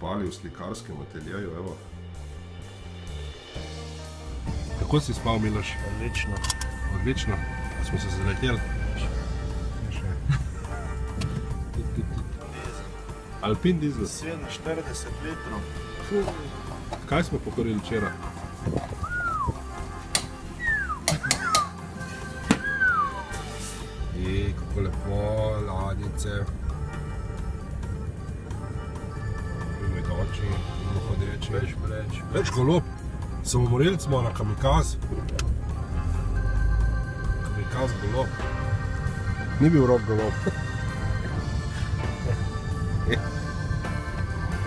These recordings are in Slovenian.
kopali v slikarskem ateljeju, evo. Kako si spal, Miloš? Odlično. Odlično? Smo se zaleteli? Alpin dizel? 47 litrov. Kaj smo pokorili včeraj? Kako lepo, ladjice. Mojdoči, hodeči. Več golob. Samomorilc smo na kamikaz. Kamikaz golob. Ni bil rob golob.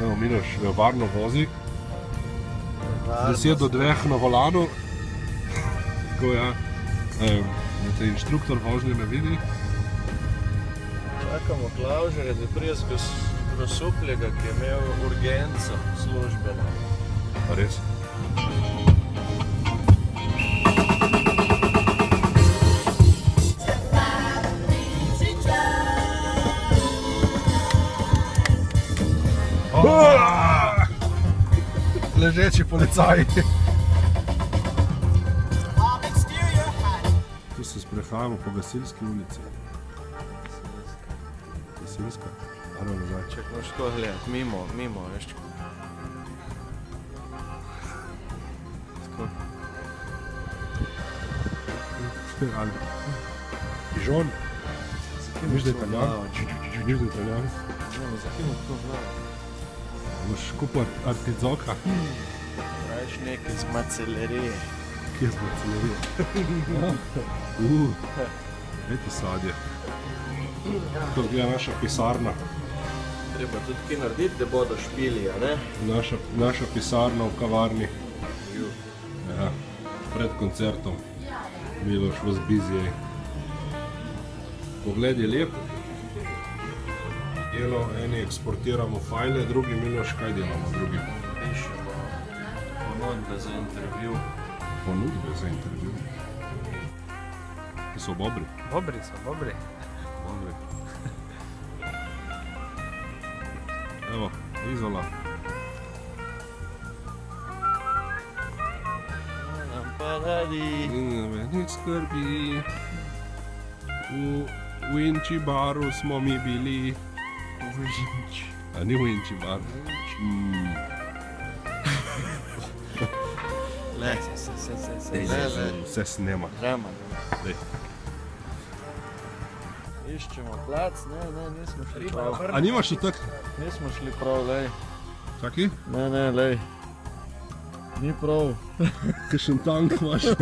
Evo, Miloš varno vozi. 10 do 2 na volanu. Tako ja. Da te inštruktor vožnje ne vidi. Čakamo Klavžarja, da prije z Grosupljega, ki je imel urgenco službeno. Pa res? Ležeči policaji. Tu se sprehajamo po Gasilski ulici. Gasilska? Arno nazaj. Čak moš to gledati, mimo, veš čako. Ali Dižon? Viš da je Italijan? Viš da je Italijan? Zakaj mu tako vlada? Boš kupil artizoka? Praviš nekaj z macelerije. Kje z macelerije? Eto sadje. To gleda naša pisarna. Treba tudi kaj narediti, da bodo špili, a ne? Naša pisarna v kavarni. Ja, pred koncertom. Miloš vas bizije. Pogled je lep. Eni eksportiramo fajle, drugi Miloš, kaj delamo drugi? Pišemo ponudbe za intervju. Ponudbe za intervju? Ki so bobri? Bobri so, bobri. Bobri. Evo, Izola. Nič skrbi. V Inči baru smo mi bili. A ni v Inči bar? Le, Vse snema. Gremo. Iščemo plac, nismo šli prav. A nimaš še tak? Nismo šli prav, lej. Čaki? Ne, lej. Ni prav. Kakšen tank imaš?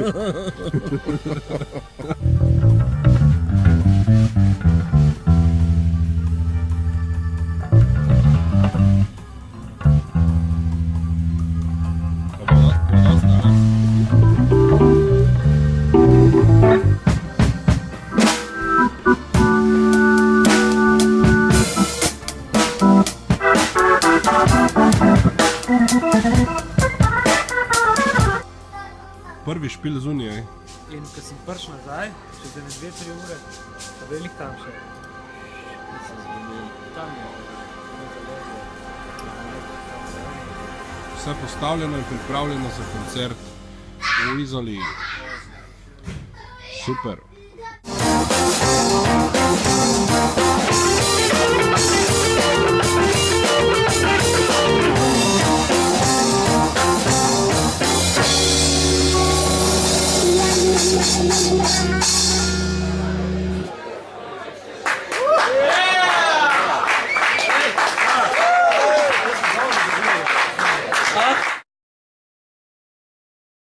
Prvi špil zunije. In ko sem prišel nazaj, še za 2-3 ure, pa velik tam še. Tam je. Vse postavljeno in pripravljeno za koncert v Izoli. Super. La